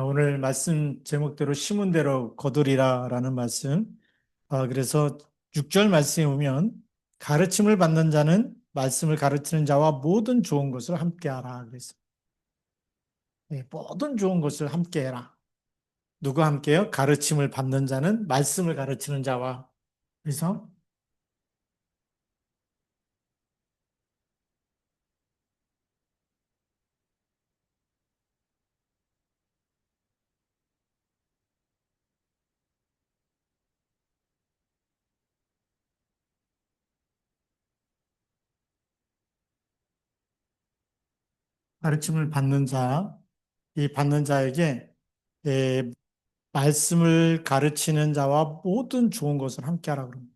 오늘 말씀 제목대로 심은 대로 거두리라라는 말씀. 그래서 6절 말씀에 보면 가르침을 받는 자는 말씀을 가르치는 자와 모든 좋은 것을 함께하라. 그래서 모든 좋은 것을 함께해라. 누가 함께요? 가르침을 받는 자는 말씀을 가르치는 자와. 그래서 가르침을 받는 자, 이 받는 자에게 예, 말씀을 가르치는 자와 모든 좋은 것을 함께하라 그럽니다.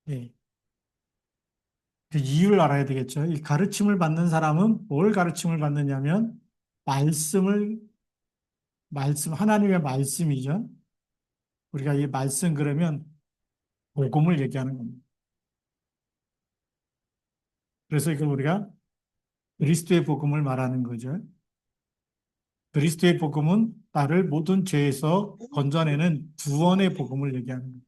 예. 그 이유를 알아야 되겠죠. 이 가르침을 받는 사람은 뭘 가르침을 받느냐면 말씀을 하나님의 말씀이죠. 우리가 이 말씀 그러면 복음을 얘기하는 겁니다. 그래서 이걸 우리가 그리스도의 복음을 말하는 거죠. 그리스도의 복음은 나를 모든 죄에서 건져내는 구원의 복음을 얘기하는 거예요.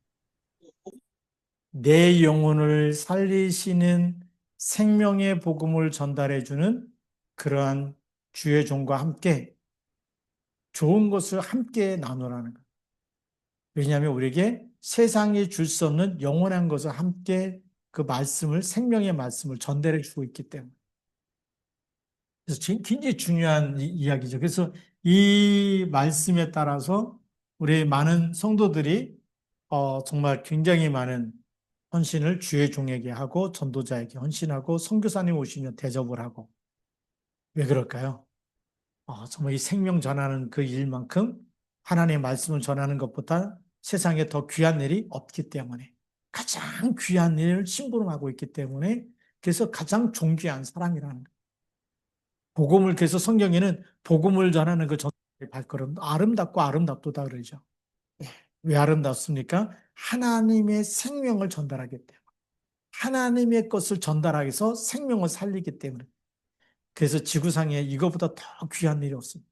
내 영혼을 살리시는 생명의 복음을 전달해 주는 그러한 주의 종과 함께 좋은 것을 함께 나누라는 거예요. 왜냐하면 우리에게 세상이 줄 수 없는 영원한 것을 함께 그 말씀을, 생명의 말씀을 전달해 주고 있기 때문에. 그래서 굉장히 중요한 이야기죠. 그래서 이 말씀에 따라서 우리 많은 성도들이 정말 굉장히 많은 헌신을 주의 종에게 하고 전도자에게 헌신하고 선교사님 오시면 대접을 하고 왜 그럴까요? 정말 이 생명 전하는 그 일만큼 하나님의 말씀을 전하는 것보다 세상에 더 귀한 일이 없기 때문에 가장 귀한 일을 심부름하고 있기 때문에 그래서 가장 존귀한 사람이라는 거예요. 복음을 그래서 성경에는 복음을 전하는 그 전도의 발걸음 아름답고 아름답도다 그러죠. 예. 왜 아름답습니까? 하나님의 생명을 전달하기 때문에 하나님의 것을 전달하기 위해서 생명을 살리기 때문에 그래서 지구상에 이거보다 더 귀한 일이 없습니다.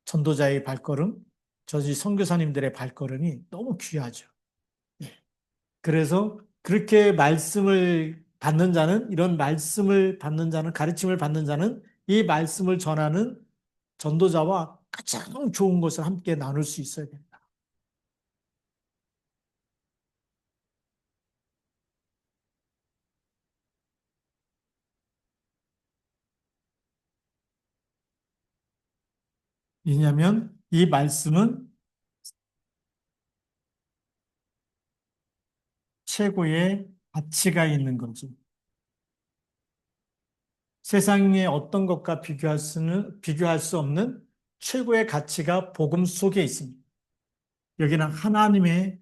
전도자의 발걸음, 저희 선교사님들의 발걸음이 너무 귀하죠. 예. 그래서 그렇게 말씀을 받는 자는, 이런 말씀을 받는 자는, 가르침을 받는 자는 이 말씀을 전하는 전도자와 가장 좋은 것을 함께 나눌 수 있어야 됩니다. 왜냐하면 이 말씀은 최고의 가치가 있는 거죠. 세상의 어떤 것과 비교할 수 없는 최고의 가치가 복음 속에 있습니다. 여기는 하나님의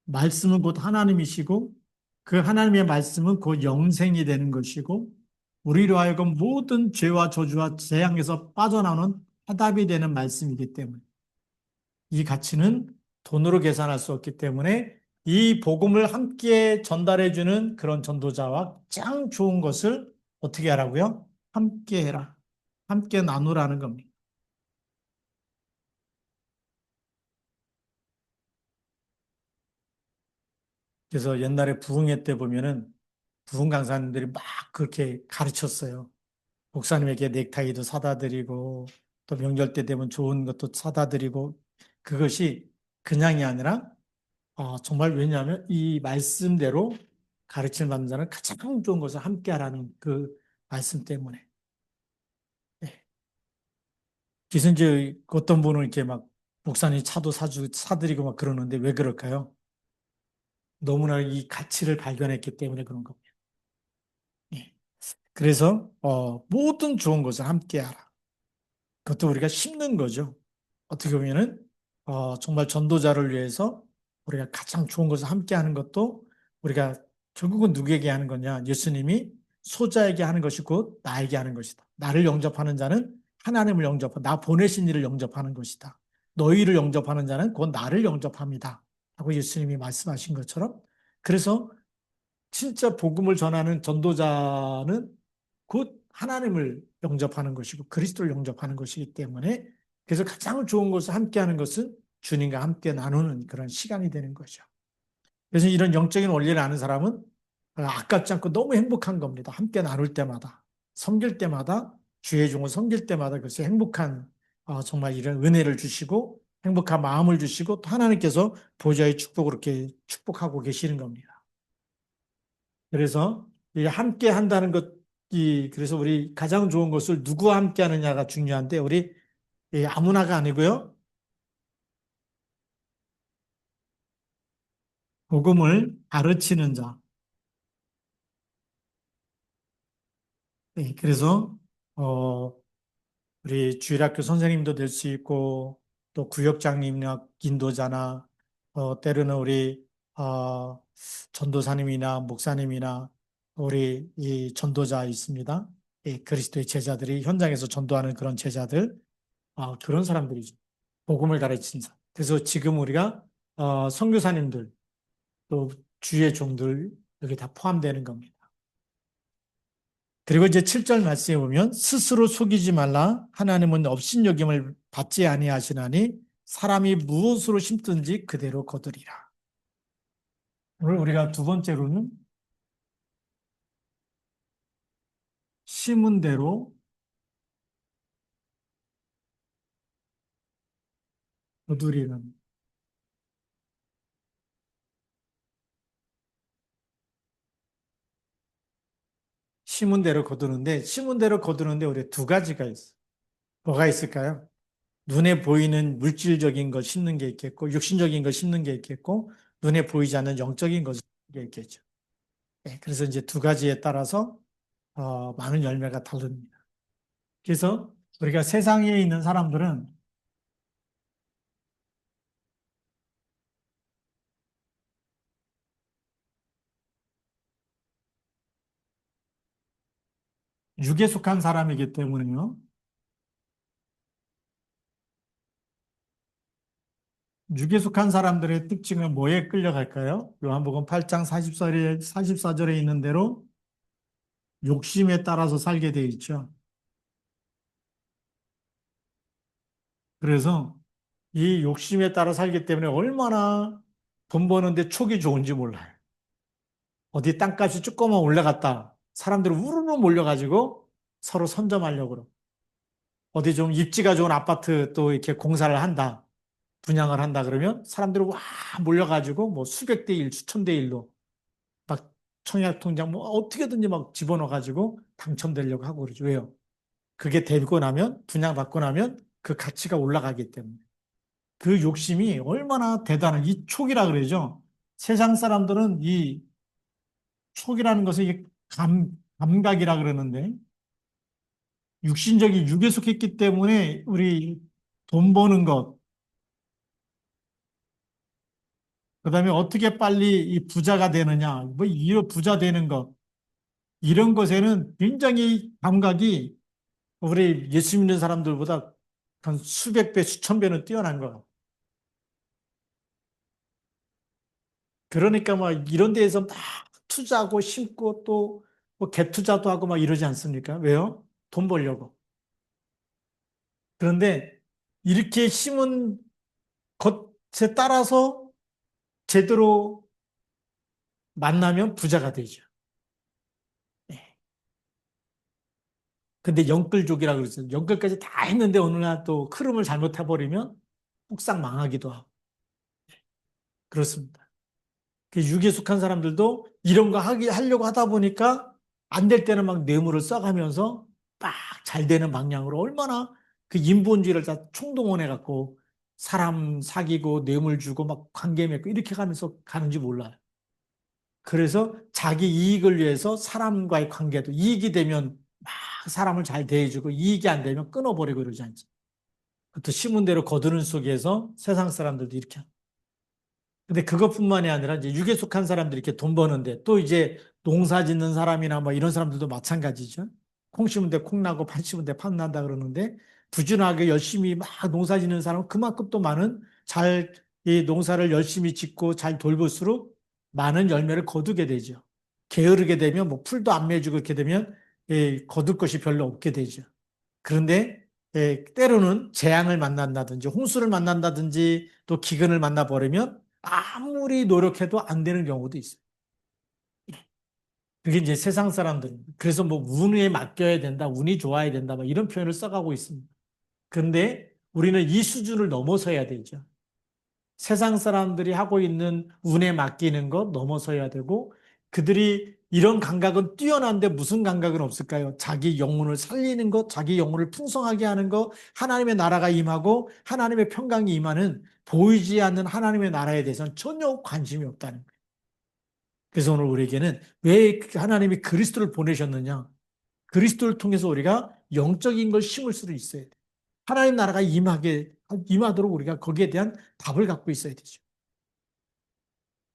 말씀은 곧 하나님이시고 그 하나님의 말씀은 곧 영생이 되는 것이고 우리로 하여금 모든 죄와 저주와 재앙에서 빠져나오는 화답이 되는 말씀이기 때문에 이 가치는 돈으로 계산할 수 없기 때문에 이 복음을 함께 전달해 주는 그런 전도자와 가장 좋은 것을 어떻게 하라고요? 함께 해라. 함께 나누라는 겁니다. 그래서 옛날에 부흥회 때 보면은 부흥 강사님들이 막 그렇게 가르쳤어요. 목사님에게 넥타이도 사다 드리고 또 명절 때 되면 좋은 것도 사다 드리고 그것이 그냥이 아니라 정말 왜냐하면 이 말씀대로 가르침을 받는 자는 가장 좋은 것을 함께 하라는 그 말씀 때문에. 예. 그래서 이제 어떤 분은 이렇게 막 목사님 차도 사드리고 막 그러는데 왜 그럴까요? 너무나 이 가치를 발견했기 때문에 그런 겁니다. 예. 그래서 모든 좋은 것을 함께 하라. 그것도 우리가 심는 거죠. 어떻게 보면은 정말 전도자를 위해서 우리가 가장 좋은 것을 함께 하는 것도 우리가 결국은 누구에게 하는 거냐? 예수님이 소자에게 하는 것이 곧 나에게 하는 것이다. 나를 영접하는 자는 하나님을 나 보내신 이를 영접하는 것이다. 너희를 영접하는 자는 곧 나를 영접합니다. 하고 예수님이 말씀하신 것처럼 그래서 진짜 복음을 전하는 전도자는 곧 하나님을 영접하는 것이고 그리스도를 영접하는 것이기 때문에 그래서 가장 좋은 것을 함께하는 것은 주님과 함께 나누는 그런 시간이 되는 거죠. 그래서 이런 영적인 원리를 아는 사람은 아깝지 않고 너무 행복한 겁니다. 함께 나눌 때마다, 섬길 때마다, 주의 종을 섬길 때마다 그래서 행복한 정말 이런 은혜를 주시고 행복한 마음을 주시고 또 하나님께서 보좌의 축복을 그렇게 축복하고 계시는 겁니다. 그래서 이 함께 한다는 것이 그래서 우리 가장 좋은 것을 누구와 함께 하느냐가 중요한데 우리 아무나가 아니고요. 복음을 가르치는 자. 그래서 어, 우리 주일학교 선생님도 될 수 있고 또 구역장님이나 인도자나 때로는 우리 어, 전도사님이나 목사님이나 우리 이 전도자 있습니다. 이 그리스도의 제자들이 현장에서 전도하는 그런 제자들 그런 사람들이죠. 복음을 가르치는 사람. 그래서 지금 우리가 선교사님들 또 주의 종들 여기 다 포함되는 겁니다. 그리고 이제 7절 말씀에 보면 스스로 속이지 말라 하나님은 업신여김을 받지 아니하시나니 사람이 무엇으로 심든지 그대로 거두리라. 오늘 우리가 두 번째로는 심은 대로 거두리는 심은 대로 거두는데 심은 대로 거두는데 우리 두 가지가 있어요. 뭐가 있을까요? 눈에 보이는 물질적인 것 심는 게 있겠고 육신적인 것 심는 게 있겠고 눈에 보이지 않는 영적인 것 심는 게 있겠죠. 그래서 이제 두 가지에 따라서 많은 열매가 다릅니다. 그래서 우리가 세상에 있는 사람들은 육에 속한 사람이기 때문에요. 육에 속한 사람들의 특징은 뭐에 끌려갈까요? 요한복음 8장 44절에 있는 대로 욕심에 따라서 살게 돼 있죠. 그래서 이 욕심에 따라 살기 때문에 얼마나 돈 버는데 촉이 좋은지 몰라요. 어디 땅값이 조금만 올라갔다. 사람들이 우르르 몰려가지고 서로 선점하려고 그러고. 어디 좀 입지가 좋은 아파트 또 이렇게 공사를 한다. 분양을 한다 그러면 사람들이 와 몰려가지고 뭐 수백 대 일, 수천 대 일로 막 청약 통장 뭐 어떻게든지 막 집어넣어가지고 당첨되려고 하고 그러죠. 왜요? 그게 되고 나면 분양받고 나면 그 가치가 올라가기 때문에 그 욕심이 얼마나 대단한 이 촉이라 그러죠. 세상 사람들은 이 촉이라는 것을 이게 감각이라 그러는데 육신적인 육에 속했기 때문에 우리 돈 버는 것, 그다음에 어떻게 빨리 이 부자가 되느냐, 뭐 이런 부자 되는 것 이런 것에는 굉장히 감각이 우리 예수 믿는 사람들보다 한 수백 배, 수천 배는 뛰어난 거야. 그러니까 막 이런 데에서 막 투자하고 심고 또 뭐 갭투자도 하고 막 이러지 않습니까? 왜요? 돈 벌려고. 그런데 이렇게 심은 것에 따라서 제대로 만나면 부자가 되죠. 예. 근데 영끌족이라고 그러죠. 영끌까지 다 했는데 어느 날 또 흐름을 잘못해버리면 폭삭 망하기도 하고. 그렇습니다. 그 육에 속한 사람들도 이런 거 하려고 하다 보니까 안 될 때는 막 뇌물을 써가면서 막 잘 되는 방향으로 얼마나 그 인본주의를 다 총동원해 갖고 사람 사귀고 뇌물 주고 막 관계 맺고 이렇게 가면서 가는지 몰라요. 그래서 자기 이익을 위해서 사람과의 관계도 이익이 되면 막 사람을 잘 대해주고 이익이 안 되면 끊어버리고 이러지 않죠. 또 심은 대로 거두는 속에서 세상 사람들도 이렇게 근데 그것뿐만이 아니라 이제 육에 속한 사람들이 이렇게 돈 버는데 또 이제 농사 짓는 사람이나 뭐 이런 사람들도 마찬가지죠. 콩 심은 데 콩 나고 팥 심은 데 팥 난다 그러는데 부지런하게 열심히 막 농사 짓는 사람은 그만큼 또 많은 잘 이 농사를 열심히 짓고 잘 돌볼수록 많은 열매를 거두게 되죠. 게으르게 되면 뭐 풀도 안 맺고 이렇게 되면 거둘 것이 별로 없게 되죠. 그런데 때로는 재앙을 만난다든지 홍수를 만난다든지 또 기근을 만나버리면 아무리 노력해도 안 되는 경우도 있어요. 그게 이제 세상 사람들은 그래서 뭐 운에 맡겨야 된다, 운이 좋아야 된다, 뭐 이런 표현을 써가고 있습니다. 그런데 우리는 이 수준을 넘어서야 되죠. 세상 사람들이 하고 있는 운에 맡기는 것 넘어서야 되고 그들이 이런 감각은 뛰어난데 무슨 감각은 없을까요? 자기 영혼을 살리는 것, 자기 영혼을 풍성하게 하는 것, 하나님의 나라가 임하고 하나님의 평강이 임하는 보이지 않는 하나님의 나라에 대해서는 전혀 관심이 없다는 거예요. 그래서 오늘 우리에게는 왜 하나님이 그리스도를 보내셨느냐? 그리스도를 통해서 우리가 영적인 걸 심을 수도 있어야 돼. 하나님 나라가 임하도록 우리가 거기에 대한 답을 갖고 있어야 되죠.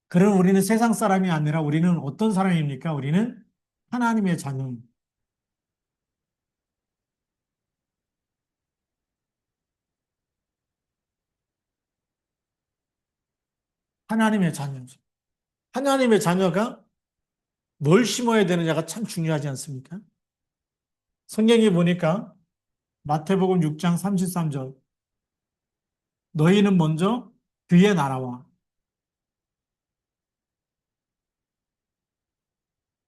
그럼 우리는 세상 사람이 아니라 우리는 어떤 사람입니까? 우리는 하나님의 자녀, 하나님의 자녀죠. 하나님의 자녀가 뭘 심어야 되느냐가 참 중요하지 않습니까? 성경에 보니까 마태복음 6장 33절 너희는 먼저 그의 나라와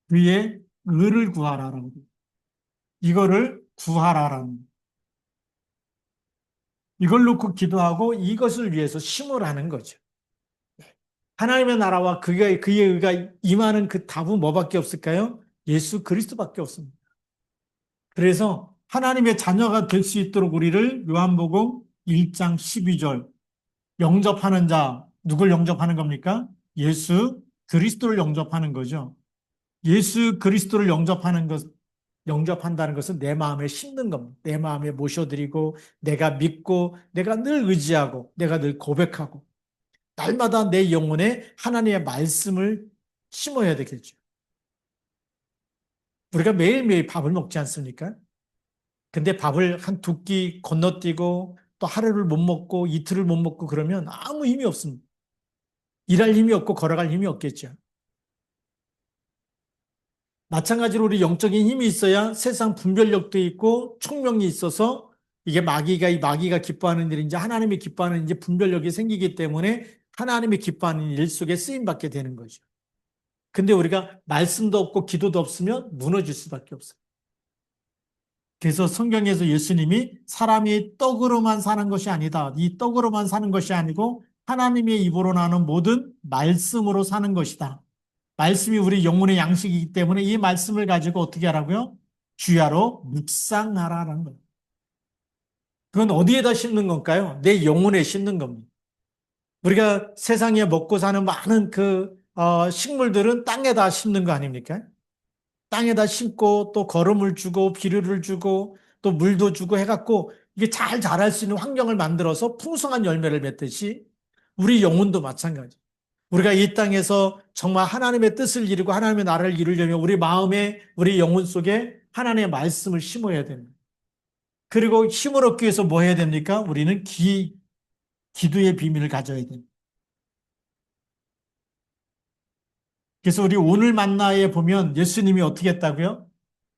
그의 의를 구하라라고 이거를 구하라라는 이걸 놓고 기도하고 이것을 위해서 심으라는 거죠. 하나님의 나라와 그의 의가 임하는 그 답은 뭐밖에 없을까요? 예수 그리스도밖에 없습니다. 그래서 하나님의 자녀가 될 수 있도록 우리를 요한복음 1장 12절 영접하는 자, 누굴 영접하는 겁니까? 예수 그리스도를 영접하는 거죠. 예수 그리스도를 영접한다는 것은 내 마음에 심는 겁니다. 내 마음에 모셔드리고, 내가 믿고, 내가 늘 의지하고, 내가 늘 고백하고, 날마다 내 영혼에 하나님의 말씀을 심어야 되겠죠. 우리가 매일매일 밥을 먹지 않습니까? 근데 밥을 한 두 끼 건너뛰고 또 하루를 못 먹고 이틀을 못 먹고 그러면 아무 힘이 없습니다. 일할 힘이 없고 걸어갈 힘이 없겠죠. 마찬가지로 우리 영적인 힘이 있어야 세상 분별력도 있고 총명이 있어서 이게 이 마귀가 기뻐하는 일인지 하나님이 기뻐하는 일인지 분별력이 생기기 때문에 하나님이 기뻐하는 일 속에 쓰임 받게 되는 거죠. 근데 우리가 말씀도 없고 기도도 없으면 무너질 수밖에 없어요. 그래서 성경에서 예수님이 사람이 떡으로만 사는 것이 아니다. 이 떡으로만 사는 것이 아니고 하나님의 입으로 나오는 모든 말씀으로 사는 것이다. 말씀이 우리 영혼의 양식이기 때문에 이 말씀을 가지고 어떻게 하라고요? 주야로 묵상하라는 거예요. 그건 어디에다 심는 건가요? 내 영혼에 심는 겁니다. 우리가 세상에 먹고 사는 많은 식물들은 땅에다 심는 거 아닙니까? 땅에다 심고 또 거름을 주고 비료를 주고 또 물도 주고 해갖고 이게 잘 자랄 수 있는 환경을 만들어서 풍성한 열매를 맺듯이 우리 영혼도 마찬가지. 우리가 이 땅에서 정말 하나님의 뜻을 이루고 하나님의 나라를 이루려면 우리 마음에 우리 영혼 속에 하나님의 말씀을 심어야 됩니다. 그리고 힘을 얻기 위해서 뭐 해야 됩니까? 우리는 기도의 비밀을 가져야 됩니다. 그래서 우리 오늘 만나에 보면 예수님이 어떻게 했다고요?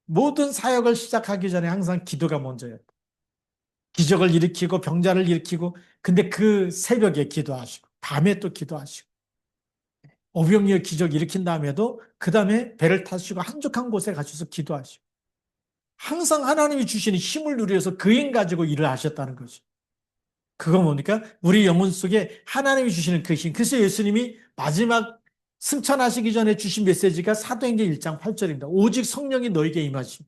모든 사역을 시작하기 전에 항상 기도가 먼저예요. 기적을 일으키고 병자를 일으키고 근데 그 새벽에 기도하시고 밤에 또 기도하시고 오병이어 기적 일으킨 다음에도 그 다음에 배를 타시고 한적한 곳에 가셔서 기도하시고 항상 하나님이 주시는 힘을 누려서 그 힘 가지고 일을 하셨다는 거죠. 그거 뭡니까? 우리 영혼 속에 하나님이 주시는 그 힘. 그래서 예수님이 마지막 승천하시기 전에 주신 메시지가 사도행전 1장 8절입니다. 오직 성령이 너에게 임하시.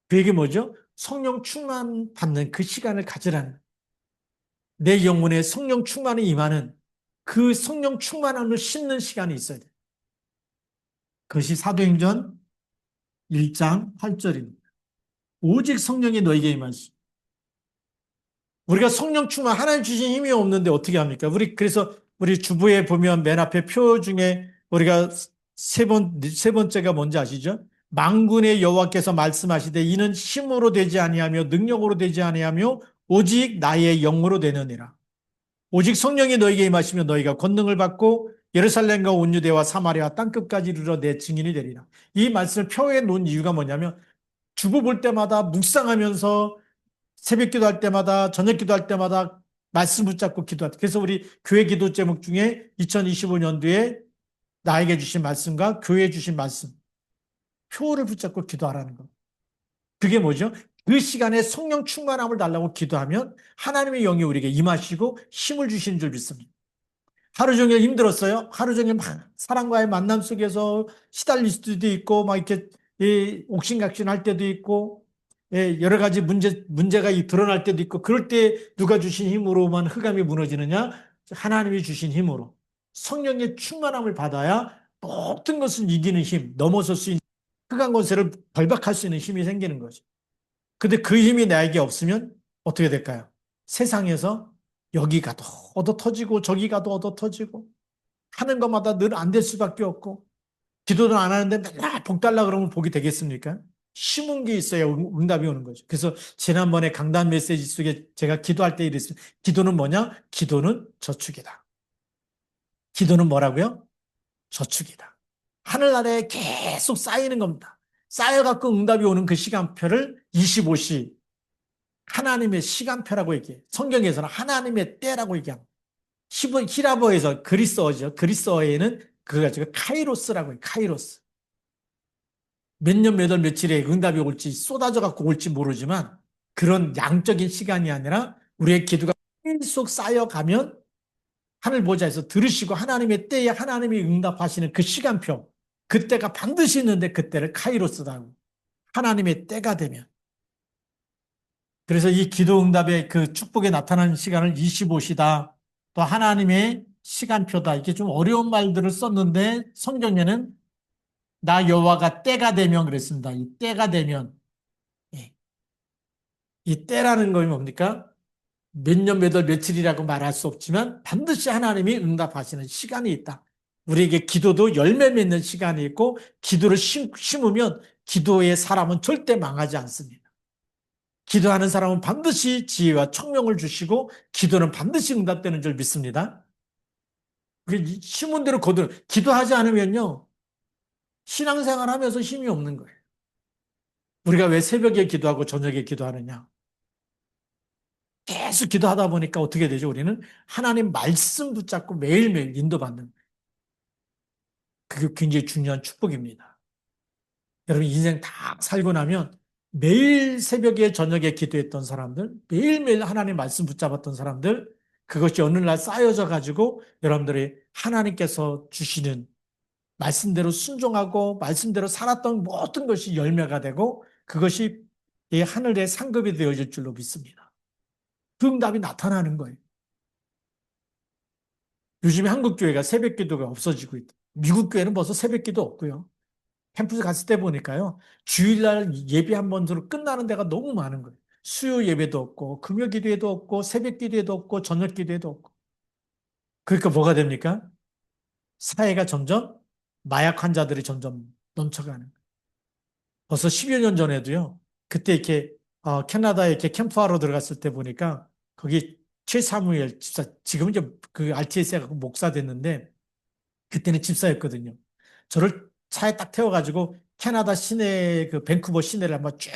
그 얘기 뭐죠? 성령 충만 받는 그 시간을 가지라는 내 영혼에 성령 충만이 임하는 그 성령 충만함을 싣는 시간이 있어야 돼. 그것이 사도행전 1장 8절입니다. 오직 성령이 너에게 임하시. 우리가 성령 충만, 하나님 주신 힘이 없는데 어떻게 합니까? 그래서 우리 주부에 보면 맨 앞에 표 중에 우리가 세 번째가 뭔지 아시죠? 만군의 여호와께서 말씀하시되 이는 힘으로 되지 아니하며 능력으로 되지 아니하며 오직 나의 영으로 되느니라. 오직 성령이 너에게 임하시면 너희가 권능을 받고 예루살렘과 온 유대와 사마리아 땅끝까지 이르러 내 증인이 되리라. 이 말씀을 표해 놓은 이유가 뭐냐면 주보 볼 때마다 묵상하면서 새벽 기도할 때마다 저녁 기도할 때마다 말씀 붙잡고 기도할 때. 그래서 우리 교회 기도 제목 중에 2025년도에 나에게 주신 말씀과 교회에 주신 말씀 표를 붙잡고 기도하라는 거. 그게 뭐죠? 그 시간에 성령 충만함을 달라고 기도하면 하나님의 영이 우리에게 임하시고 힘을 주시는 줄 믿습니다. 하루 종일 힘들었어요. 하루 종일 막 사람과의 만남 속에서 시달릴 수도 있고, 막 이렇게 옥신각신 할 때도 있고, 여러 가지 문제가 드러날 때도 있고, 그럴 때 누가 주신 힘으로만 흑암이 무너지느냐? 하나님이 주신 힘으로. 성령의 충만함을 받아야 모든 것을 이기는 힘, 넘어설 수 있는 흑암 권세를 결박할 수 있는 힘이 생기는 거죠. 근데 그 힘이 나에게 없으면 어떻게 될까요? 세상에서 여기 가도 얻어 터지고 저기 가도 얻어 터지고 하는 것마다 늘 안 될 수밖에 없고 기도는 안 하는데 맨날 복 달라 그러면 복이 되겠습니까? 심은 게 있어야 응답이 오는 거죠. 그래서 지난번에 강단 메시지 속에 제가 기도할 때 이랬어요. 기도는 뭐냐? 기도는 저축이다. 기도는 뭐라고요? 저축이다. 하늘나라에 계속 쌓이는 겁니다. 쌓여갖고 응답이 오는 그 시간표를 25시 하나님의 시간표라고 얘기해요. 성경에서는 하나님의 때라고 얘기합니다. 히라버에서 그리스어죠. 그리스어에는 그거 가지고 카이로스라고 해요. 카이로스. 몇 년, 몇 월, 며칠에 응답이 올지 쏟아져 갖고 올지 모르지만 그런 양적인 시간이 아니라 우리의 기도가 계속 쌓여가면 하늘 보좌에서 들으시고 하나님의 때에 하나님이 응답하시는 그 시간표, 그때가 반드시 있는데 그때를 카이로스라고. 하나님의 때가 되면. 그래서 이 기도 응답의 그 축복에 나타나는 시간을 25시다. 또 하나님의 시간표다. 이렇게 좀 어려운 말들을 썼는데 성경에는 나 여호와가 때가 되면 그랬습니다. 이 때가 되면. 예. 이 때라는 건 뭡니까? 몇 년, 몇 월, 며칠이라고 말할 수 없지만 반드시 하나님이 응답하시는 시간이 있다. 우리에게 기도도 열매 맺는 시간이 있고 기도를 심으면 기도의 사람은 절대 망하지 않습니다. 기도하는 사람은 반드시 지혜와 청명을 주시고 기도는 반드시 응답되는 줄 믿습니다. 심은 대로 거두는 기도하지 않으면요. 신앙생활 하면서 힘이 없는 거예요. 우리가 왜 새벽에 기도하고 저녁에 기도하느냐? 계속 기도하다 보니까 어떻게 되죠? 우리는 하나님 말씀 붙잡고 매일매일 인도받는 그게 굉장히 중요한 축복입니다. 여러분 인생 다 살고 나면 매일 새벽에 저녁에 기도했던 사람들, 매일매일 하나님 말씀 붙잡았던 사람들, 그것이 어느 날 쌓여져 가지고 여러분들이 하나님께서 주시는 말씀대로 순종하고 말씀대로 살았던 모든 것이 열매가 되고 그것이 이 하늘의 상급이 되어질 줄로 믿습니다. 그 응답이 나타나는 거예요. 요즘에 한국 교회가 새벽 기도가 없어지고 있다. 미국 교회는 벌써 새벽 기도 없고요. 캠프스 갔을 때 보니까요. 주일날 예배 한 번으로 끝나는 데가 너무 많은 거예요. 수요 예배도 없고 금요 기도회도 없고 새벽 기도회도 없고 저녁 기도회도 없고. 그러니까 뭐가 됩니까? 사회가 점점 마약 환자들이 점점 넘쳐가는 거예요. 벌써 10여 년 전에도요. 그때 이렇게 캐나다에 이렇게 캠프하러 들어갔을 때 보니까 거기 최사무엘 집사, 지금은 이제 그 RTS에 목사 됐는데 그때는 집사였거든요. 저를 차에 딱 태워가지고 캐나다 시내 그 밴쿠버 시내를 한번 쭉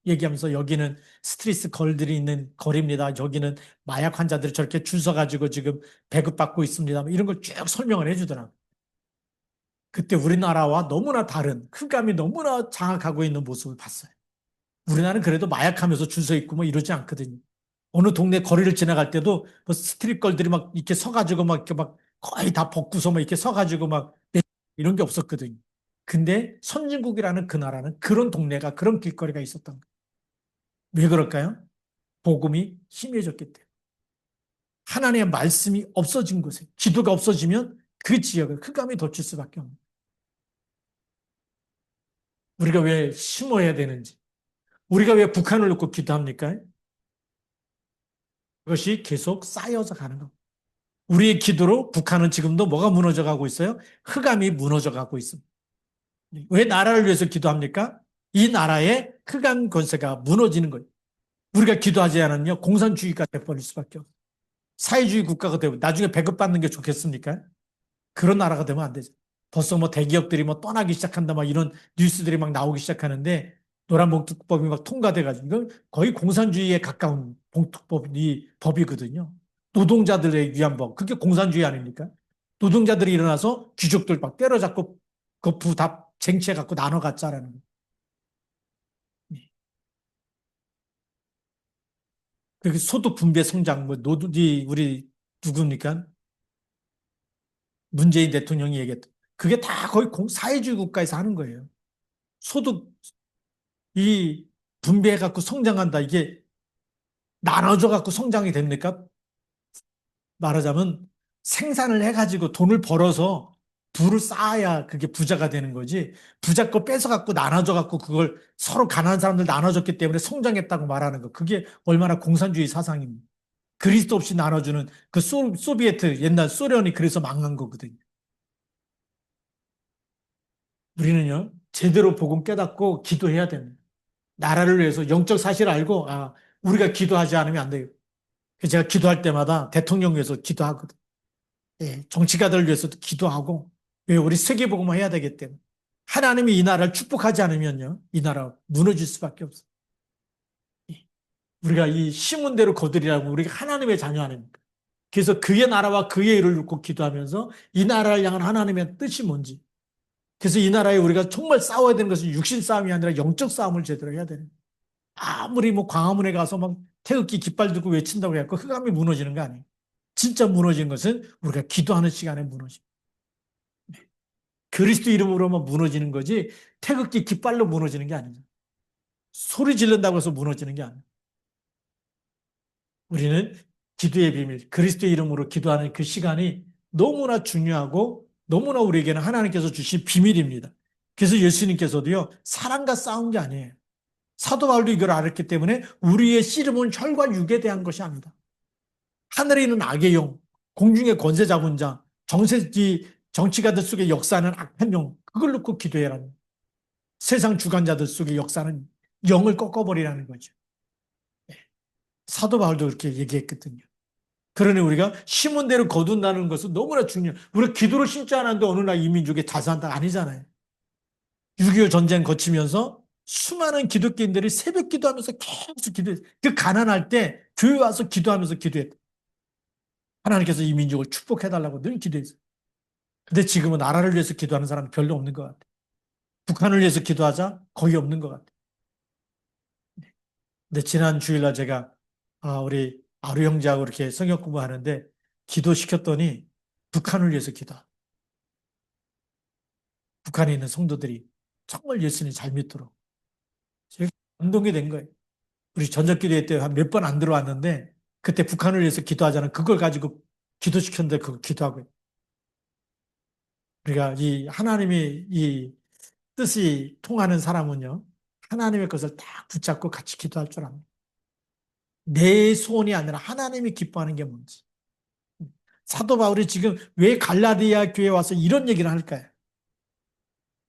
얘기하면서 여기는 스트리트 걸들이 있는 거리입니다. 여기는 마약 환자들이 저렇게 줄 서가지고 지금 배급받고 있습니다. 이런 걸 쭉 설명을 해주더라고요. 그때 우리나라와 너무나 다른 흑암이 너무나 장악하고 있는 모습을 봤어요. 우리나라는 그래도 마약하면서 줄 서 있고 뭐 이러지 않거든요. 어느 동네 거리를 지나갈 때도 뭐 스트릿 걸들이 막 이렇게 서가지고 막 이렇게 막 거의 다 벗고서 막 이렇게 서가지고 막 이런 게 없었거든요. 근데 선진국이라는 그 나라는 그런 동네가 그런 길거리가 있었던 거예요. 왜 그럴까요? 복음이 희미해졌기 때문에. 하나님의 말씀이 없어진 곳에 기도가 없어지면 그 지역을 흑암이 덮칠 수밖에 없는 거예요. 우리가 왜 심어야 되는지, 우리가 왜 북한을 놓고 기도합니까? 그것이 계속 쌓여서 가는 겁니다. 우리의 기도로 북한은 지금도 뭐가 무너져 가고 있어요? 흑암이 무너져 가고 있습니다. 왜 나라를 위해서 기도합니까? 이 나라의 흑암 권세가 무너지는 거예요. 우리가 기도하지 않으면 공산주의가 돼버릴 수밖에 없어요. 사회주의 국가가 되고 나중에 배급받는 게 좋겠습니까? 그런 나라가 되면 안 되죠. 벌써 뭐 대기업들이 뭐 떠나기 시작한다 막 이런 뉴스들이 막 나오기 시작하는데 노란봉투법이 막 통과돼가지고 이건 거의 공산주의에 가까운 봉투법이 법이거든요. 노동자들의 위한 법. 그게 공산주의 아닙니까? 노동자들이 일어나서 귀족들 막 때려잡고 그 부 다 쟁취해 갖고 나눠 갖자라는 거. 그 소득 분배 성장 뭐 노동이 우리 누굽니까? 문재인 대통령이 얘기했던 그게 다 거의 사회주의 국가에서 하는 거예요. 소득 이 분배해 갖고 성장한다. 이게 나눠져 갖고 성장이 됩니까? 말하자면 생산을 해 가지고 돈을 벌어서 부를 쌓아야 그게 부자가 되는 거지. 부자 거 뺏어 갖고 나눠져 갖고 그걸 서로 가난한 사람들 나눠줬기 때문에 성장했다고 말하는 거. 그게 얼마나 공산주의 사상입니까? 그리스도 없이 나눠주는 그 소비에트 옛날 소련이 그래서 망한 거거든요. 우리는요 제대로 복음 깨닫고 기도해야 됩니다. 나라를 위해서 영적 사실을 알고 우리가 기도하지 않으면 안 돼요. 그래서 제가 기도할 때마다 대통령 위해서 기도하거든. 예, 정치가들 위해서도 기도하고 왜 우리 세계복음화 해야 되기 때문에 하나님이 이 나라를 축복하지 않으면요 이 나라 무너질 수밖에 없어요. 예, 우리가 이 심은대로 거두리라고 우리가 하나님의 자녀 아닙니까? 그래서 그의 나라와 그의 일을 놓고 기도하면서 이 나라를 향한 하나님의 뜻이 뭔지 그래서 이 나라에 우리가 정말 싸워야 되는 것은 육신 싸움이 아니라 영적 싸움을 제대로 해야 되는 거예요. 아무리 뭐 광화문에 가서 막 태극기 깃발 들고 외친다고 해갖고 흑암이 무너지는 거 아니에요. 진짜 무너진 것은 우리가 기도하는 시간에 무너지. 그리스도 이름으로만 무너지는 거지 태극기 깃발로 무너지는 게 아니죠. 소리 지른다고 해서 무너지는 게 아니에요. 우리는 기도의 비밀, 그리스도 이름으로 기도하는 그 시간이 너무나 중요하고 너무나 우리에게는 하나님께서 주신 비밀입니다. 그래서 예수님께서도요, 사람과 싸운 게 아니에요. 사도 바울도 이걸 알았기 때문에 우리의 씨름은 혈과 육에 대한 것이 아니다. 하늘에 있는 악의 영, 공중의 권세 잡은 자, 정치가들 속에 역사하는 악한 영, 그걸 놓고 기도해라는 세상 주관자들 속에 역사는 영을 꺾어버리라는 거죠. 사도 바울도 그렇게 얘기했거든요. 그러니 우리가 심은 대로 거둔다는 것은 너무나 중요해요. 우리가 기도를 심지 않았는데 어느 날 이민족에 자수한다 아니잖아요. 6.25 전쟁 거치면서 수많은 기독교인들이 새벽 기도하면서 계속 기도했어요. 그 가난할 때 교회 와서 기도하면서 기도했다. 하나님께서 이 민족을 축복해달라고 늘 기도했어요. 근데 지금은 나라를 위해서 기도하는 사람은 별로 없는 것 같아요. 북한을 위해서 기도하자 거의 없는 것 같아요. 근데 지난 주일날 제가 우리 아루 형제하고 이렇게 성역 공부하는데 기도시켰더니 북한을 위해서 북한에 있는 성도들이 정말 예수님 잘 믿도록 제가 감동이 된 거예요. 우리 전적기도회 때 한 몇 번 안 들어왔는데 그때 북한을 위해서 기도하자는 그걸 가지고 기도시켰는데 그거 기도하고 우리가 이 하나님의 이 뜻이 통하는 사람은요 하나님의 것을 딱 붙잡고 같이 기도할 줄 압니다. 내 소원이 아니라 하나님이 기뻐하는 게 뭔지. 사도 바울이 지금 왜 갈라디아 교회에 와서 이런 얘기를 할까요?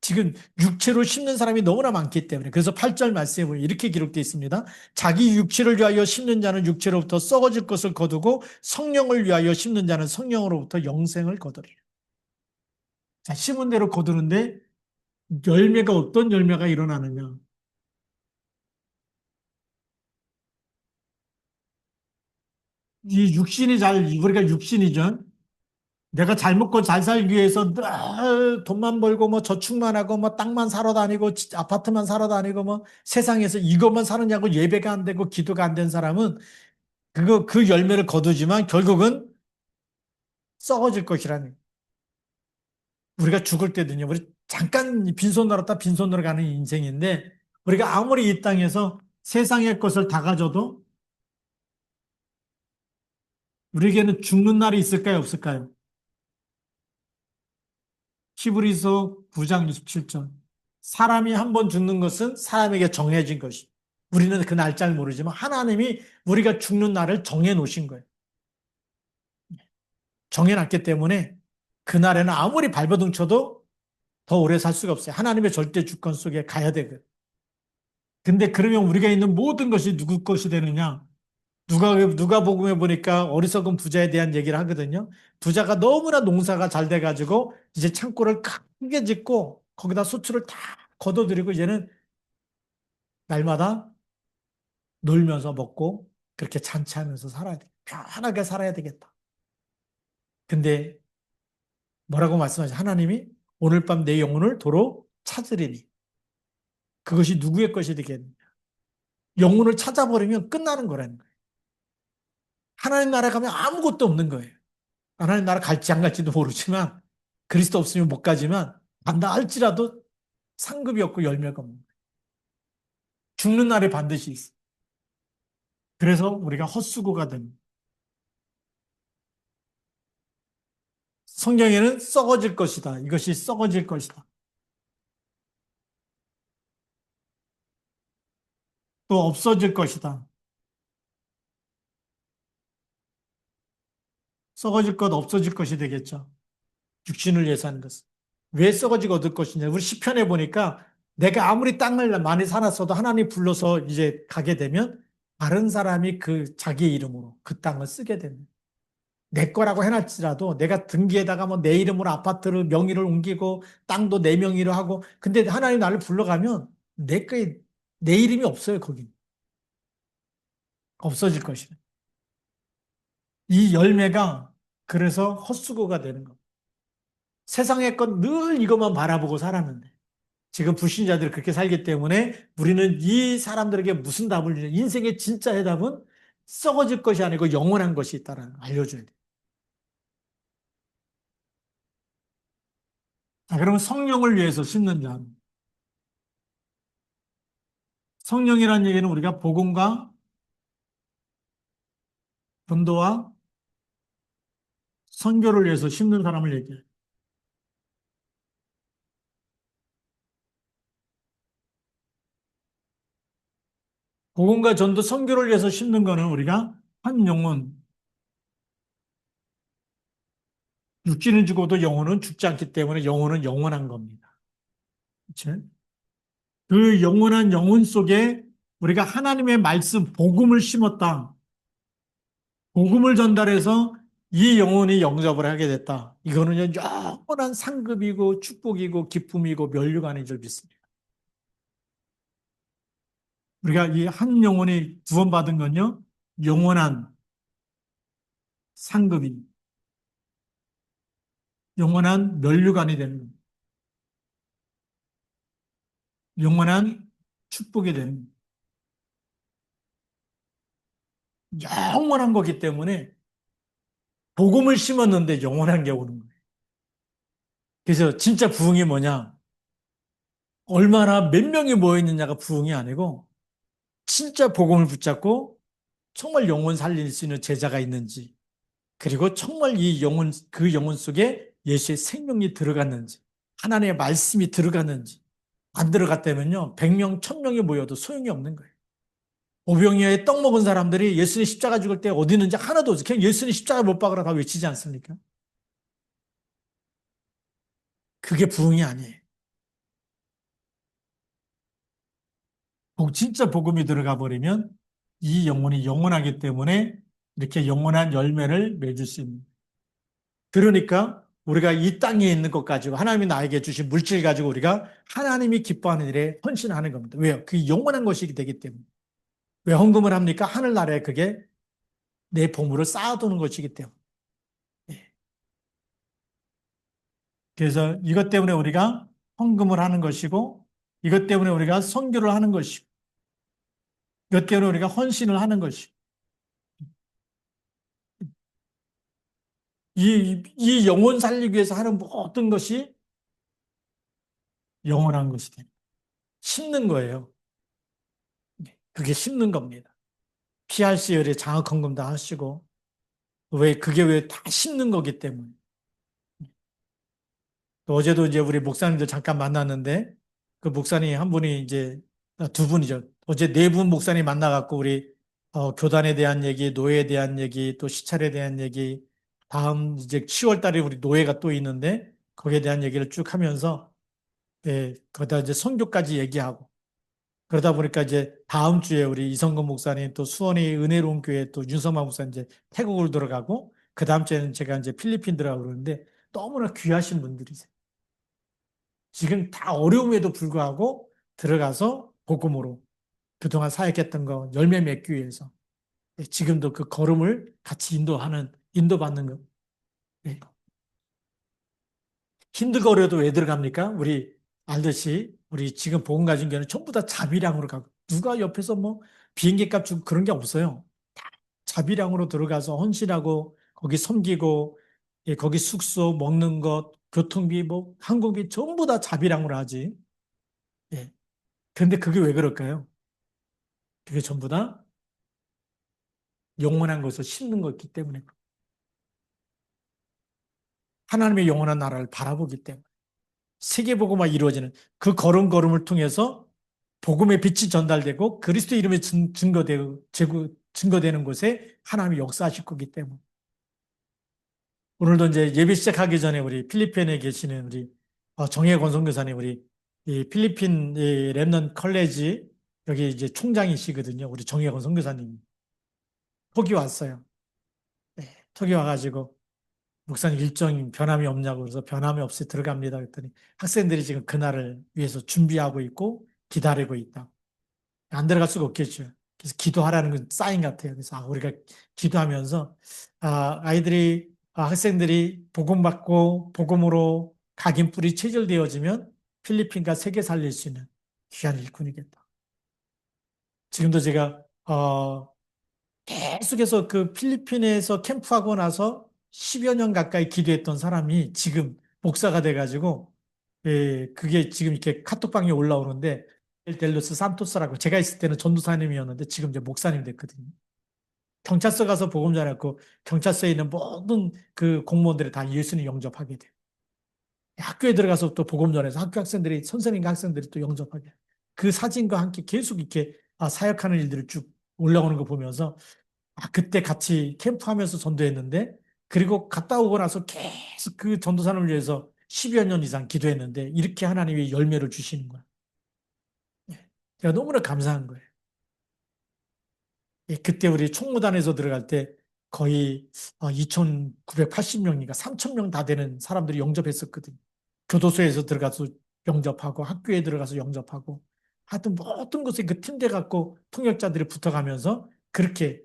지금 육체로 심는 사람이 너무나 많기 때문에 그래서 8절 말씀에 보면 이렇게 기록되어 있습니다. 자기 육체를 위하여 심는 자는 육체로부터 썩어질 것을 거두고 성령을 위하여 심는 자는 성령으로부터 영생을 거두리라. 자, 심은 대로 거두는데 열매가 어떤 열매가 일어나느냐. 이 육신이 우리가 육신이죠. 내가 잘 먹고 잘 살기 위해서 늘 돈만 벌고 뭐 저축만 하고 뭐 땅만 사러 다니고 아파트만 사러 다니고 뭐 세상에서 이것만 사느냐고 예배가 안 되고 기도가 안 된 사람은 그 열매를 거두지만 결국은 썩어질 것이라는 우리가 죽을 때든요. 우리 잠깐 빈손으로 왔다 빈손으로 가는 인생인데 우리가 아무리 이 땅에서 세상의 것을 다 가져도 우리에게는 죽는 날이 있을까요? 없을까요? 히브리서 9장 27절. 사람이 한 번 죽는 것은 사람에게 정해진 것이. 우리는 그 날짜를 모르지만 하나님이 우리가 죽는 날을 정해 놓으신 거예요. 정해 놨기 때문에 그날에는 아무리 발버둥 쳐도 더 오래 살 수가 없어요. 하나님의 절대 주권 속에 가야 되거든. 근데 그러면 우리가 있는 모든 것이 누구 것이 되느냐? 누가복음에 보니까 어리석은 부자에 대한 얘기를 하거든요. 부자가 너무나 농사가 잘 돼가지고 이제 창고를 크게 짓고 거기다 수출을 다 거둬들이고 이제는 날마다 놀면서 먹고 그렇게 잔치하면서 살아야 돼. 편하게 살아야 되겠다. 근데 뭐라고 말씀하시 하나님이 오늘 밤 내 영혼을 도로 찾으리니 그것이 누구의 것이 되겠느냐. 영혼을 찾아버리면 끝나는 거라는 거예요. 하나님 나라 가면 아무것도 없는 거예요. 하나님 나라 갈지 안 갈지도 모르지만 그리스도 없으면 못 가지만 간다 할지라도 상급이 없고 열매가 없는 거예요. 죽는 날에 반드시 있어. 그래서 우리가 헛수고가 됩니다. 성경에는 썩어질 것이다. 이것이 썩어질 것이다. 또 없어질 것이다. 썩어질 것, 없어질 것이 되겠죠. 육신을 위해서 하는 것은. 왜 썩어지고 얻을 것이냐. 우리 시편에 보니까 내가 아무리 땅을 많이 살았어도 하나님 불러서 이제 가게 되면 다른 사람이 그 자기 이름으로 그 땅을 쓰게 됩니다. 내 거라고 해놨지라도 내가 등기에다가 뭐 내 이름으로 아파트를 명의를 옮기고 땅도 내 명의로 하고 근데 하나님 나를 불러가면 내 거에 내 이름이 없어요, 거긴. 없어질 것이다. 이 열매가 그래서 헛수고가 되는 거. 세상의 것 늘 이것만 바라보고 살았는데 지금 불신자들이 그렇게 살기 때문에 우리는 이 사람들에게 무슨 답을 주냐. 인생의 진짜 해답은 썩어질 것이 아니고 영원한 것이 있다는 알려줘야 돼. 자, 그러면 성령을 위해서 심는 자. 성령이라는 얘기는 우리가 복음과 전도와 선교를 위해서 심는 사람을 얘기해요. 복음과 전도, 선교를 위해서 심는 거는 우리가 한 영혼, 육신은 죽어도 영혼은 죽지 않기 때문에 영혼은 영원한 겁니다. 그렇죠? 그 영원한 영혼 속에 우리가 하나님의 말씀, 복음을 심었다. 복음을 전달해서 이 영혼이 영접을 하게 됐다. 이거는 영원한 상급이고 축복이고 기쁨이고 면류관인 줄 믿습니다. 우리가 이 한 영혼이 구원받은 건요, 영원한 상급이, 영원한 면류관이 되는 겁니다. 영원한 축복이 되는 겁니다. 영원한 거기 때문에 복음을 심었는데 영원한 게 오는 거예요. 그래서 진짜 부흥이 뭐냐? 얼마나 몇 명이 모여 있느냐가 부흥이 아니고 진짜 복음을 붙잡고 정말 영혼 살릴 수 있는 제자가 있는지 그리고 정말 이 영혼 그 영혼 속에 예수의 생명이 들어갔는지 하나님의 말씀이 들어갔는지 안 들어갔다면요 100명, 1000명이 모여도 소용이 없는 거예요. 오병이어에 떡 먹은 사람들이 예수님 십자가 죽을 때 어디 있는지 하나도 없어요. 그냥 예수님 십자가 못 박으라 다 외치지 않습니까? 그게 부흥이 아니에요. 진짜 복음이 들어가 버리면 이 영혼이 영원하기 때문에 이렇게 영원한 열매를 맺을 수 있는. 그러니까 우리가 이 땅에 있는 것 가지고 하나님이 나에게 주신 물질 가지고 우리가 하나님이 기뻐하는 일에 헌신하는 겁니다. 왜요? 그게 영원한 것이기 되기 때문에. 왜 헌금을 합니까? 하늘나라에 그게 내 보물을 쌓아두는 것이기 때문에. 예. 그래서 이것 때문에 우리가 헌금을 하는 것이고 이것 때문에 우리가 선교를 하는 것이고 이것 때문에 우리가 헌신을 하는 것이고 이 영혼 살리기 위해서 하는 모든 것이 영원한 것이 됩니다. 심는 거예요. 그게 심는 겁니다. PRC열에 장학헌금 다 하시고 그게 왜 다 심는 거기 때문에. 또 어제도 이제 우리 목사님들 잠깐 만났는데 그 목사님 한 분이 이제 두 분이죠. 어제 네 분 목사님 만나갖고 우리 교단에 대한 얘기, 노예에 대한 얘기, 또 시찰에 대한 얘기, 다음 이제 10월 달에 우리 노예가 또 있는데 거기에 대한 얘기를 쭉 하면서 예, 거기다 이제 선교까지 얘기하고 그러다 보니까 이제 다음 주에 우리 이성근 목사님 또 수원의 은혜로운 교회 또 윤성만 목사님 이제 태국을 들어가고 그 다음 주에는 제가 이제 필리핀 들어가고 그러는데 너무나 귀하신 분들이세요. 지금 다 어려움에도 불구하고 들어가서 복음으로 그동안 사역했던 거 열매 맺기 위해서 지금도 그 걸음을 같이 인도받는 거. 예. 힘들거려도 왜 들어갑니까? 우리 알듯이 우리 지금 복음 가진 교회는 전부 다 자비량으로 가고 누가 옆에서 뭐 비행기 값 주고 그런 게 없어요. 자비량으로 들어가서 헌신하고 거기 섬기고 예, 거기 숙소 먹는 것 교통비 뭐 항공비 전부 다 자비량으로 하지. 예. 근데 그게 왜 그럴까요? 그게 전부 다 영원한 것을 심는 거기 때문에 하나님의 영원한 나라를 바라보기 때문에 세계복음화 이루어지는 그 걸음걸음을 통해서 복음의 빛이 전달되고 그리스도 이름이 증거되는 곳에 하나님이 역사하실 거기 때문에 오늘도 이제 예배 시작하기 전에 우리 필리핀에 계시는 우리 정혜권 선교사님 우리 이 필리핀 이 랩넌 컬레지 여기 이제 총장이시거든요. 우리 정혜권 선교사님 톡이 왔어요. 네, 톡이 와가지고 목사님 일정 변함이 없냐고 그래서 변함이 없이 들어갑니다. 그랬더니 학생들이 지금 그날을 위해서 준비하고 있고 기다리고 있다. 안 들어갈 수가 없겠죠. 그래서 기도하라는 건 사인 같아요. 그래서 우리가 기도하면서 아이들이 학생들이 복음 받고 복음으로 각인뿔이 체결되어지면 필리핀과 세계 살릴 수 있는 귀한 일꾼이겠다. 지금도 제가 계속해서 그 필리핀에서 캠프하고 나서 10여 년 가까이 기도했던 사람이 지금 목사가 돼가지고 예, 그게 지금 이렇게 카톡방에 올라오는데 델로스 산토스라고 제가 있을 때는 전도사님이었는데 지금 이제 목사님 됐거든요. 경찰서 가서 복음 전했고 경찰서에 있는 모든 그 공무원들이 다 예수님 영접하게 돼요. 학교에 들어가서 또 복음 전해서 학교 학생들이 선생님과 학생들이 또 영접하게 돼요. 그 사진과 함께 계속 이렇게 사역하는 일들을 쭉 올라오는 거 보면서 그때 같이 캠프하면서 전도했는데 그리고 갔다 오고 나서 계속 그 전도사님을 위해서 10여 년 이상 기도했는데 이렇게 하나님이 열매를 주시는 거야. 예. 제가 너무나 감사한 거예요. 예, 그때 우리 총무단에서 들어갈 때 거의 2,980명인가 3,000명 다 되는 사람들이 영접했었거든요. 교도소에서 들어가서 영접하고 학교에 들어가서 영접하고 하여튼 모든 것에 그 팀돼 갖고 통역자들이 붙어가면서 그렇게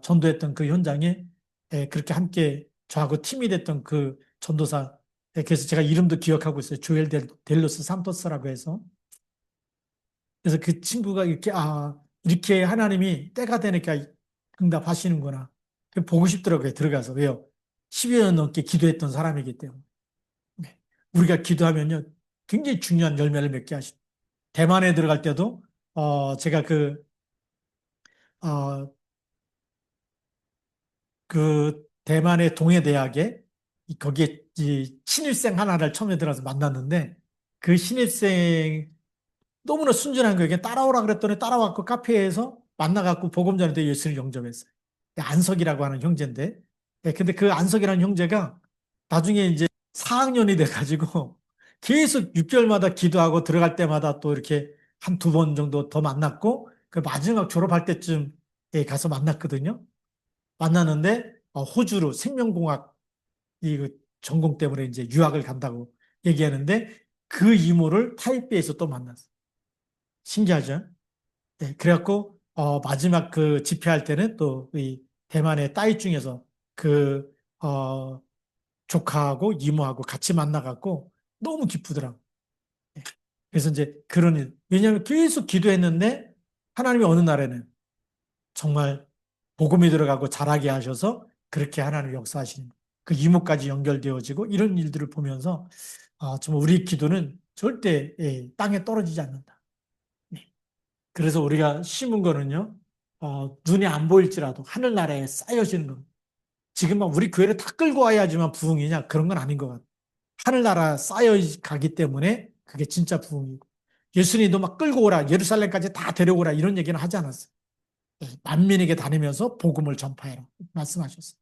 전도했던 그 현장에 그렇게 함께 저하고 팀이 됐던 그 전도사 그래서 제가 이름도 기억하고 있어요. 조엘 델로스 산토스라고 해서 그래서 그 친구가 이렇게, 이렇게 하나님이 때가 되니까 응답하시는구나. 보고 싶더라고요, 들어가서. 왜요? 10여 년 넘게 기도했던 사람이기 때문에. 네. 우리가 기도하면요, 굉장히 중요한 열매를 맺게 하십니다. 대만에 들어갈 때도, 제가 어, 그 대만의 동해대학에 거기에 이 신입생 하나를 처음에 들어가서 만났는데 그 신입생 너무나 순진한 거예요. 그냥 따라오라 그랬더니 따라왔고 카페에서 만나갖고 복음 전에 예수를 영접했어요. 안석이라고 하는 형제인데. 근데 그 안석이라는 형제가 나중에 이제 4학년이 돼가지고 계속 6개월마다 기도하고 들어갈 때마다 또 이렇게 한 두 번 정도 더 만났고 그 마지막 졸업할 때쯤 가서 만났거든요. 만났는데 호주로 생명공학 이 전공 때문에 이제 유학을 간다고 얘기하는데 그 이모를 타이베이에서 또 만났어요. 신기하죠? 네, 그래갖고 마지막 그 집회할 때는 또 이 대만의 따이 중에서 그 조카하고 이모하고 같이 만나갖고 너무 기쁘더라고. 네, 그래서 이제 그런 일, 왜냐하면 계속 기도했는데 하나님이 어느 날에는 정말 복음이 들어가고 자라게 하셔서 그렇게 하나님 역사하시는 그 이모까지 연결되어지고 이런 일들을 보면서 정말 우리 기도는 절대 땅에 떨어지지 않는다. 네. 그래서 우리가 심은 거는요, 눈에 안 보일지라도 하늘나라에 쌓여지는 거. 지금 막 우리 교회를 다 끌고 와야지만 부흥이냐? 그런 건 아닌 것 같아요. 하늘나라 쌓여 가기 때문에 그게 진짜 부흥이고. 예수님도 막 끌고 오라, 예루살렘까지 다 데려오라, 이런 얘기는 하지 않았어요. 만민에게 다니면서 복음을 전파해라. 말씀하셨어요.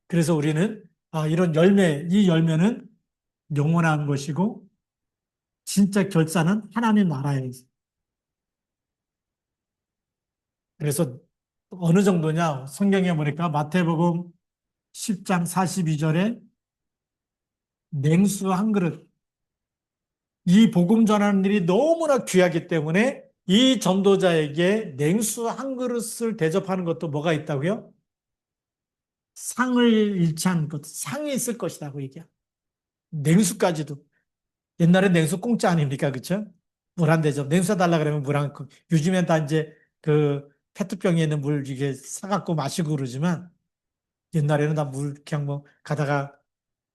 그래서 우리는 이런 열매, 이 열매는 영원한 것이고, 진짜 결산은 하나님 나라에 있어요. 그래서 어느 정도냐? 성경에 보니까 마태복음 10장 42절에 냉수 한 그릇. 이 복음 전하는 일이 너무나 귀하기 때문에 이 전도자에게 냉수 한 그릇을 대접하는 것도 뭐가 있다고요? 상을 잃지 않은 것, 상이 있을 것이라고 얘기야. 냉수까지도. 옛날에 냉수 공짜 아닙니까? 그쵸? 물 한 대접. 냉수 달라 그러면 물 한 컵. 요즘엔 다 이제 그 페트병에 있는 물 이게 사갖고 마시고 그러지만 옛날에는 다 물 그냥 뭐 가다가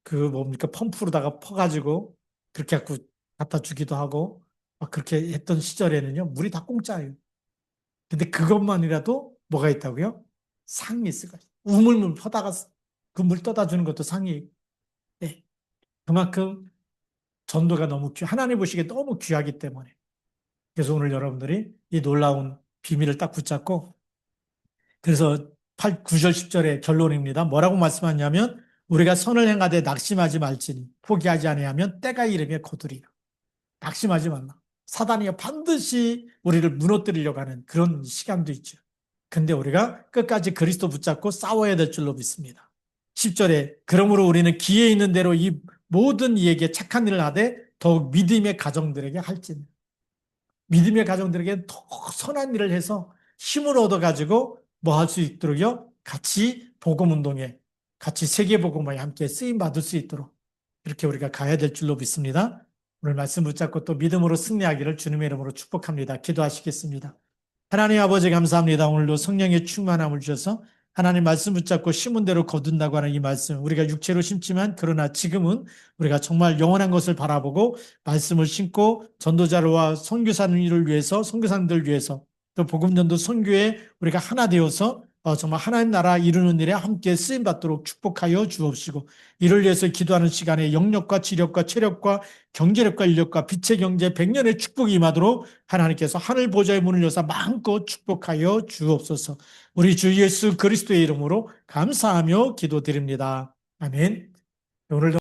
그 뭡니까? 펌프로다가 퍼가지고 그렇게 갖고 갖다 주기도 하고 막 그렇게 했던 시절에는요. 물이 다 공짜예요. 근데 그것만이라도 뭐가 있다고요? 상이 있을 거예요. 우물물 퍼다가 그 물 떠다 주는 것도 상이. 예. 그만큼 전도가 너무 하나님 보시기에 너무 귀하기 때문에. 그래서 오늘 여러분들이 이 놀라운 비밀을 딱 붙잡고 그래서 9절 10절의 결론입니다. 뭐라고 말씀하냐면 우리가 선을 행하되 낙심하지 말지니 포기하지 아니하면 때가 이르면 거두리라. 낙심하지 말라. 사단이 반드시 우리를 무너뜨리려고 하는 그런 시간도 있죠. 근데 우리가 끝까지 그리스도 붙잡고 싸워야 될 줄로 믿습니다. 10절에 그러므로 우리는 기회 있는 대로 이 모든 이에게 착한 일을 하되 더욱 믿음의 가정들에게 할지니 믿음의 가정들에게 더 선한 일을 해서 힘을 얻어가지고 뭐 할 수 있도록요? 같이 복음운동에 같이 세계복음화에 함께 쓰임받을 수 있도록 이렇게 우리가 가야 될 줄로 믿습니다. 오늘 말씀 붙잡고 또 믿음으로 승리하기를 주님의 이름으로 축복합니다. 기도하시겠습니다. 하나님 아버지 감사합니다. 오늘도 성령의 충만함을 주셔서 하나님 말씀 붙잡고 심은 대로 거둔다고 하는 이 말씀 우리가 육체로 심지만 그러나 지금은 우리가 정말 영원한 것을 바라보고 말씀을 심고 전도자와 선교사님을 위해서 선교사님들 위해서 또 복음전도 선교에 우리가 하나 되어서 정말 하나님 나라 이루는 일에 함께 쓰임 받도록 축복하여 주옵시고 이를 위해서 기도하는 시간에 영력과 지력과 체력과 경제력과 인력과 빛의 경제 100년의 축복이 임하도록 하나님께서 하늘 보좌의 문을 여사 마음껏 축복하여 주옵소서. 우리 주 예수 그리스도의 이름으로 감사하며 기도드립니다. 아멘. 오늘도